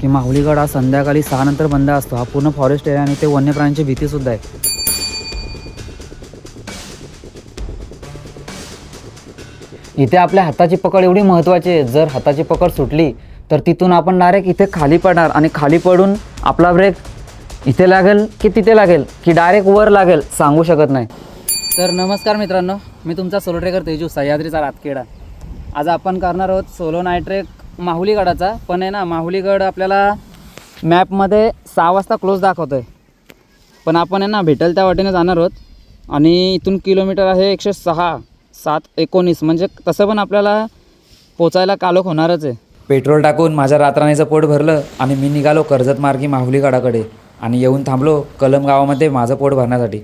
की माहुलीगड हा संध्याकाळी 6 नंतर बंद असतो. हा पूर्ण फॉरेस्ट एरिया आणि ते वन्य प्राण्यांची भीतीसुद्धा आहे. इथे आपल्या हाताची पकड एवढी महत्त्वाची आहे. जर हाताची पकड सुटली तर तिथून आपण डायरेक्ट इथे खाली पडणार आणि खाली पडून आपला ब्रेक इथे लागेल की तिथे लागेल की डायरेक्ट वर लागेल सांगू शकत नाही. तर नमस्कार मित्रांनो, मी तुमचा सोलो ट्रेकर तेजू, सह्याद्रीचा रातखेडा. आज आपण करणार आहोत सोलो नाईट ट्रेक माहुलीगडाचा. पण आहे ना, माहुलीगड आपल्याला मॅपमध्ये 6 वाजता क्लोज दाखवतो आहे, पण आपण आहे ना भेटेल त्या वाटेने जाणार आहोत. आणि इथून किलोमीटर आहे 106, 719, म्हणजे तसं पण आपल्याला पोचायला कालोख होणारच आहे. पेट्रोल टाकून माझ्या रातराणीचं पोट भरलं आणि मी निघालो कर्जत मार्गी माहुलीगडाकडे आणि येऊन थांबलो कलम गावामध्ये माझं पोट भरण्यासाठी.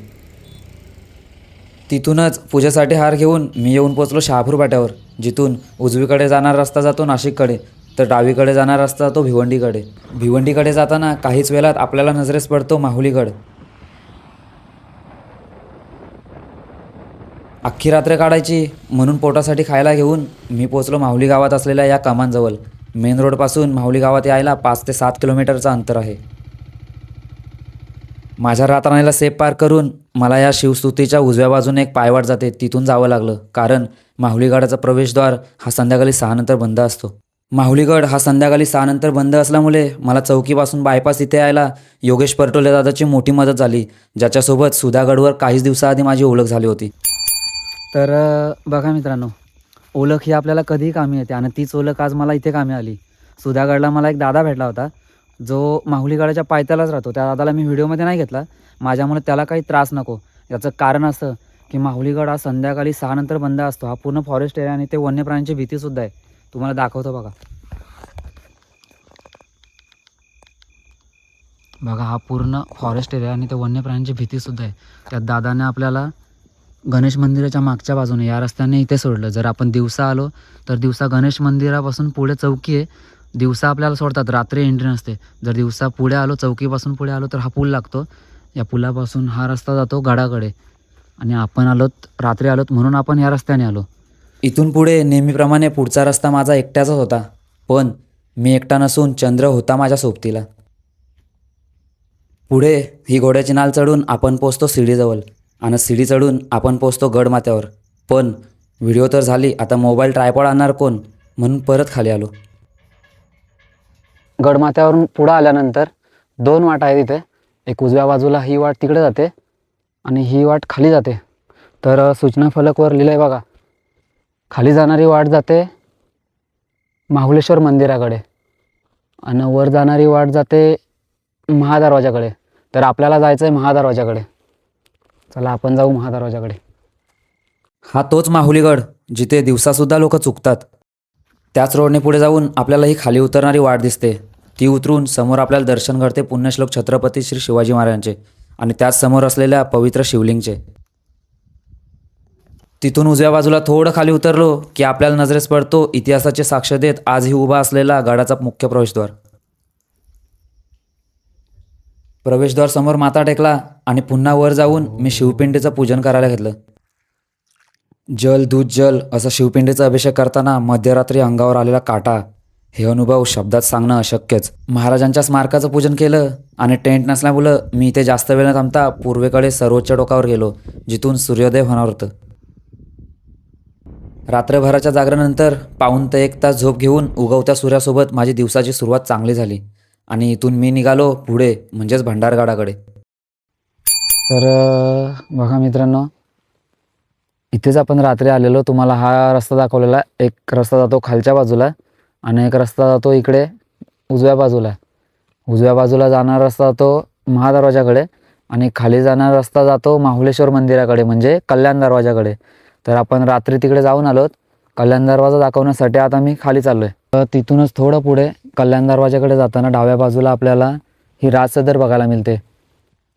तिथूनच पूजेसाठी हार घेऊन मी येऊन पोचलो शहापूर फाट्यावर, जिथून उजवीकडे जाणारा रस्ता जातो नाशिककडे, तर डावीकडे जाणारा रस्ता जातो भिवंडीकडे. भिवंडीकडे जाताना काहीच वेळात आपल्याला नजरेस पडतो माहुलीगड. अख्खी रात्र काढायची म्हणून पोटासाठी खायला घेऊन मी पोचलो माहुली गावात असलेल्या या कमानजवळ. मेन रोडपासून माहुली गावात यायला 5 ते 7 किलोमीटरचं अंतर आहे. माझ्या रातराणीला सेफ पार्क करून मला या शिवस्तुतीच्या उजव्या बाजूने एक पायवाट जाते तिथून जावं लागलं, कारण माहुलीगडाचा प्रवेशद्वार हा संध्याकाळी 6 नंतर बंद असतो. माहुलीगड हा संध्याकाळी 6 नंतर बंद असल्यामुळे मला चौकीपासून बायपास इथे यायला योगेश परटोले दादाची मोठी मदत झाली, ज्याच्यासोबत सुधागडवर काहीच दिवसाआधी माझी ओळख झाली होती. तर बघा मित्रांनो, ओळख ही आपल्याला कधीही कामी येते आणि तीच ओळख आज मला इथे कामी आली. सुधागडला मला एक दादा भेटला होता जो माहुलीगडाच्या पायथ्यालाच राहतो. त्या दादाला मी व्हिडिओमध्ये नाही घेतला, माझ्यामुळे त्याला काही त्रास नको. याचं कारण असं की माहुलीगड हा संध्याकाळी 6 नंतर बंद असतो. हा पूर्ण फॉरेस्ट एरिया आणि ते वन्य प्राण्यांची भीतीसुद्धा आहे. तुम्हाला दाखवतो बघा. बघा, हा पूर्ण फॉरेस्ट एरिया आणि ते वन्य प्राण्यांची भीतीसुद्धा आहे. त्यात दादाने आपल्याला गणेश मंदिराच्या मागच्या बाजूने या रस्त्याने इथे सोडलं. जर आपण दिवसा आलो तर दिवसा गणेश मंदिरापासून पुढे चौकी आहे. दिवसा आपल्याला सोडतात, रात्री एंट्री नसते. जर दिवसा पुढे आलो, चौकीपासून पुढे आलो तर हा पूल लागतो. या पुलापासून हा रस्ता जातो गडाकडे आणि आपण आलोत रात्री आलोत म्हणून आपण या रस्त्याने आलो. इथून पुढे नेहमीप्रमाणे पुढचा रस्ता माझा एकट्याचाच होता, पण मी एकटा नसून चंद्र होता माझ्या सोबतीला. पुढे ही घोड्याची नाल चढून आपण पोचतो शिडीजवळ आणि शिडी चढून आपण पोचतो गडमाथ्यावर. पण व्हिडिओ तर झाली, आता मोबाईल ट्रायपॉड आणणार कोण, म्हणून परत खाली आलो. गडमाथ्यावरून पुढं आल्यानंतर 2 वाटा आहेत इथे. एक उजव्या बाजूला ही वाट तिकडे जाते आणि ही वाट खाली जाते. तर सूचना फलकवर लिहिलं आहे बघा, खाली जाणारी वाट जाते माहुलेश्वर मंदिराकडे आणि वर जाणारी वाट जाते महादरवाजाकडे. तर आपल्याला जायचं आहे महादरवाजाकडे. चला आपण जाऊ महादरवाजाकडे. हा तोच माहुलीगड जिथे दिवसासुद्धा लोक चुकतात. त्याच रोडने पुढे जाऊन आपल्याला ही खाली उतरणारी वाट दिसते. ती उतरून समोर आपल्याला दर्शन घडते पुण्यश्लोक छत्रपती श्री शिवाजी महाराजांचे आणि त्याच समोर असलेल्या पवित्र शिवलिंगचे. तिथून उजव्या बाजूला थोडं खाली उतरलो की आपल्याला नजरेस पडतो इतिहासाचे साक्ष देत आजही उभा असलेला गडाचा मुख्य प्रवेशद्वार. प्रवेशद्वार समोर माथा टेकला आणि पुन्हा वर जाऊन मी शिवपिंडीचं पूजन करायला घेतलं. जल दूध जल असा शिवपिंडीचा अभिषेक करताना मध्यरात्री अंगावर आलेला काटा, हे अनुभव शब्दात सांगणं अशक्यच. महाराजांच्या स्मारकाचं पूजन केलं आणि टेंट नसल्यामुळं मी इथे जास्त वेळ न थांबता पूर्वेकडे सर्वोच्च टोकावर गेलो, जिथून सूर्योदय होणार होतं. रात्रभराच्या जागरणानंतर पाऊण ते 1 तास झोप घेऊन उगवत्या सूर्यासोबत माझी दिवसाची सुरुवात चांगली झाली आणि इथून मी निघालो पुढे, म्हणजेच भंडारगडाकडे. तर बघा मित्रांनो, इथेच आपण रात्री आलेलो. तुम्हाला हा रस्ता दाखवलेला. एक रस्ता जातो खालच्या बाजूला आणि एक रस्ता जातो इकडे उजव्या बाजूला. उजव्या बाजूला जाणारा रस्ता जातो महादरवाजाकडे आणि खाली जाणारा रस्ता जातो माहुलेश्वर मंदिराकडे, म्हणजे कल्याण दरवाजाकडे. तर आपण रात्री तिकडे जाऊन आलोत. कल्याण दरवाजा दाखवण्यासाठी आता मी खाली चाललो आहे. तर तिथूनच थोडं पुढे कल्याण दरवाजाकडे जाताना डाव्या बाजूला आपल्याला ही राजसदर बघायला मिळते.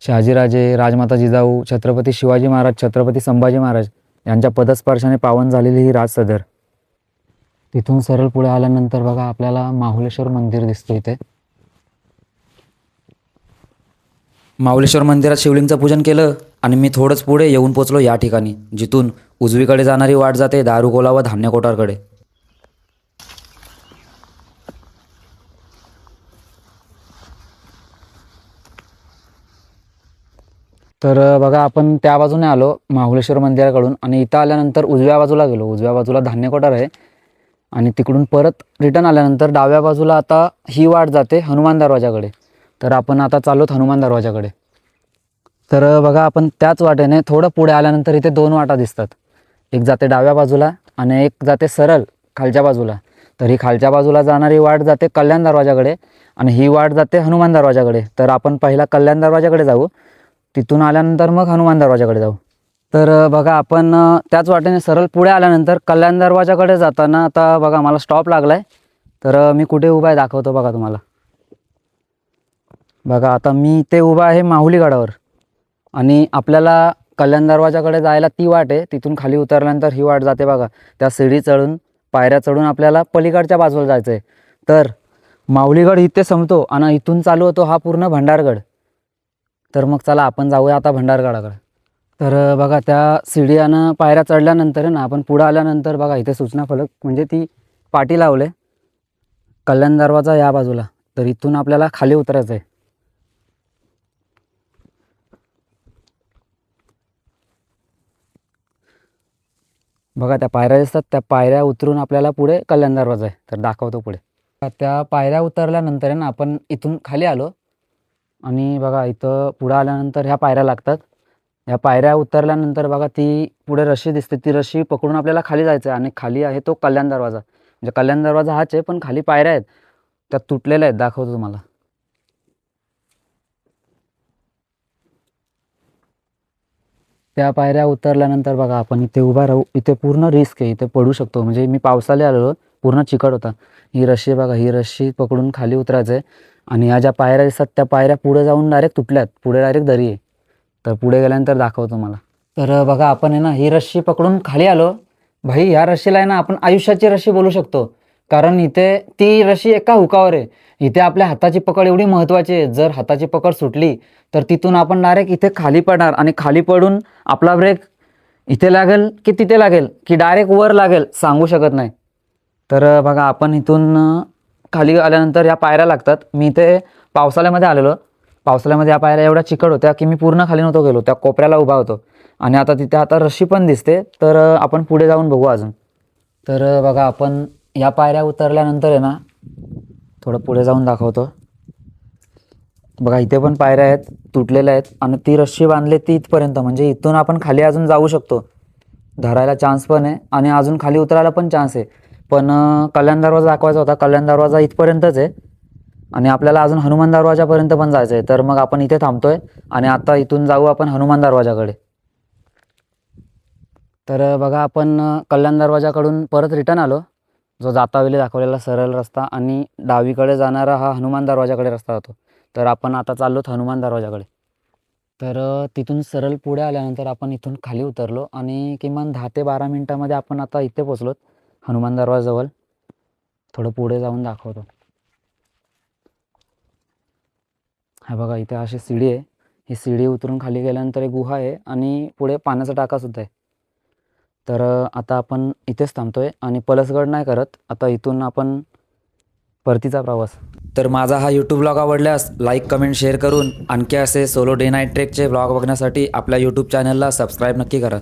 शहाजीराजे, राजमाता जिजाऊ, छत्रपती शिवाजी महाराज, छत्रपती संभाजी महाराज यांच्या पदस्पर्शाने पावन झालेली ही राजसदर. तिथून सरळ पुढे आल्यानंतर बघा आपल्याला माहुलेश्वर मंदिर दिसतं इथे. माहुलेश्वर मंदिरात शिवलिंगचं पूजन केलं आणि मी थोडंच पुढे येऊन पोचलो या ठिकाणी, जिथून उजवीकडे जाणारी वाट जाते दारुगोला व धान्य कोठारकडे. तर बघा आपण त्या बाजूने आलो महाबळेश्वर मंदिराकडून आणि इथं आल्यानंतर उजव्या बाजूला गेलो. उजव्या बाजूला धान्य कोठार आहे आणि तिकडून परत रिटर्न आल्यानंतर डाव्या बाजूला आता ही वाट जाते हनुमान दरवाजाकडे. तर आपण आता चाललोत हनुमान दरवाजाकडे. तर बघा आपण त्याच वाटेने थोडं पुढे आल्यानंतर इथे 2 वाटा दिसतात. एक जाते डाव्या बाजूला आणि एक जाते सरळ खालच्या बाजूला. तर ही खालच्या बाजूला जाणारी वाट जाते कल्याण दरवाजाकडे आणि ही वाट जाते हनुमान दरवाजाकडे. तर आपण पहिला कल्याण दरवाजाकडे जाऊ, तिथून आल्यानंतर मग हनुमान दरवाजाकडे जाऊ. तर बघा आपण त्याच वाटेने सरळ पुढे आल्यानंतर कल्याण दरवाजाकडे जाताना आता बघा मला स्टॉप लागला आहे. तर मी कुठे उभा आहे दाखवतो बघा तुम्हाला. बघा आता मी इथे उभा आहे माहुली गडावर आणि आपल्याला कल्याण दरवाजाकडे जायला ती वाट आहे. तिथून खाली उतरल्यानंतर ही वाट जाते बघा. त्या सीडी चढून पायऱ्या चढून आपल्याला पलीकडच्या बाजूला जायचं आहे. तर माहुलीगड इथे संपतो आणि इथून चालू होतो हा पूर्ण भंडारगड. तर मग चला आपण जाऊया आता भंडारगडाकडे. तर बघा त्या सीडीयानं पायऱ्या चढल्यानंतर आहे ना आपण पुढं आल्यानंतर बघा इथे सूचना फलक म्हणजे ती पाटी लावले कल्याण दरवाजा या बाजूला. तर इथून आपल्याला खाली उतरायचं आहे. बघा त्या पायऱ्या दिसतात, त्या पायऱ्या उतरून आपल्याला पुढे कल्याण दरवाजा आहे. तर दाखवतो पुढे. त्या पायऱ्या उतरल्यानंतर आहे ना आपण इथून खाली आलो आणि बघा इथं पुढं आल्यानंतर ह्या पायऱ्या लागतात. ह्या पायऱ्या उतरल्यानंतर बघा ती पुढे रशी दिसते, ती रशी पकडून आपल्याला खाली जायचं आहे आणि खाली आहे तो कल्याण दरवाजा. म्हणजे कल्याण दरवाजा हाच आहे पण खाली पायऱ्या आहेत त्या तुटलेल्या आहेत. दाखवतो तुम्हाला. त्या पायऱ्या उतरल्यानंतर बघा आपण इथे उभा राहू. इथे पूर्ण रिस्क आहे, इथे पडू शकतो. म्हणजे मी पावसाला आलेलो पूर्ण चिकट होता. ही रशी बघा, ही रशी पकडून खाली उतरायचं आहे आणि ह्या ज्या पायऱ्या दिसतात त्या पायऱ्या पुढे जाऊन डायरेक्ट तुटल्यात. पुढे डायरेक्ट दरी आहे. तर पुढे गेल्यानंतर दाखवतो मला. तर बघा आपण आहे ना ही रस्सी पकडून खाली आलो. भाई ह्या रस्सीला आहे ना आपण आयुष्याची रस्सी बोलू शकतो. कारण इथे ती रस्सी एका हुकावर आहे. इथे आपल्या हाताची पकड एवढी महत्त्वाची आहे. जर हाताची पकड सुटली तर तिथून आपण डायरेक्ट इथे खाली पडणार आणि खाली पडून आपला ब्रेक इथे लागेल की तिथे लागेल की डायरेक्ट वर लागेल सांगू शकत नाही. तर बघा आपण इथून खाली आल्यानंतर या पायऱ्या लागतात. मी इथे पावसाळ्यामध्ये आलेलो. पावसाळ्यामध्ये या पायऱ्या एवढ्या चिकट होत्या की मी पूर्ण खाली नव्हतो गेलो, त्या कोपऱ्याला उभा होतो आणि आता तिथे आता रस्सी पण दिसते. तर आपण पुढे जाऊन बघू अजून. तर बघा आपण या पायऱ्या उतरल्यानंतर आहे ना थोडं पुढे जाऊन दाखवतो. बघा इथे पण पायऱ्या आहेत, तुटलेल्या आहेत आणि ती रस्सी बांधली ती इथपर्यंत. म्हणजे इथून आपण खाली अजून जाऊ शकतो, धरायला चान्स पण आहे आणि अजून खाली उतरायला पण चान्स आहे. पण कल्याण दरवाजा दाखवायचा होता. कल्याण दरवाजा इथपर्यंतच आहे आणि आपल्याला अजून हनुमान दरवाजापर्यंत पण जायचं आहे. तर मग आपण इथे थांबतोय आणि आता इथून जाऊ आपण हनुमान दरवाजाकडे. तर बघा आपण कल्याण दरवाजाकडून परत रिटर्न आलो. जो जातावेळी दाखवलेला सरळ रस्ता आणि डावीकडे जाणारा हा हनुमान दरवाजाकडे रस्ता जातो. तर आपण आता चाललोत हनुमान दरवाजाकडे. तर तिथून सरळ पुढे आल्यानंतर आपण इथून खाली उतरलो आणि किमान 10 ते 12 मिनटामध्ये आपण आता इथे पोचलोत हनुमान दरवाजाजवळ. थोडं पुढे जाऊन दाखवतो. हा बघा इथे अशी सीडी आहे. ही सीडी उतरून खाली गेल्यानंतर एक गुहा आहे आणि पुढे पाण्याचा टाकासुद्धा आहे. तर आता आपण इथेच थांबतोय आणि पलसगड नाही करत. आता इथून आपण परतीचा प्रवास. तर माझा हा यूट्यूब ब्लॉग आवडल्यास लाईक कमेंट शेअर करून आणखी असे सोलो डे नाईट ट्रेकचे ब्लॉग बघण्यासाठी आपल्या यूट्यूब चॅनलला सबस्क्राईब नक्की करा.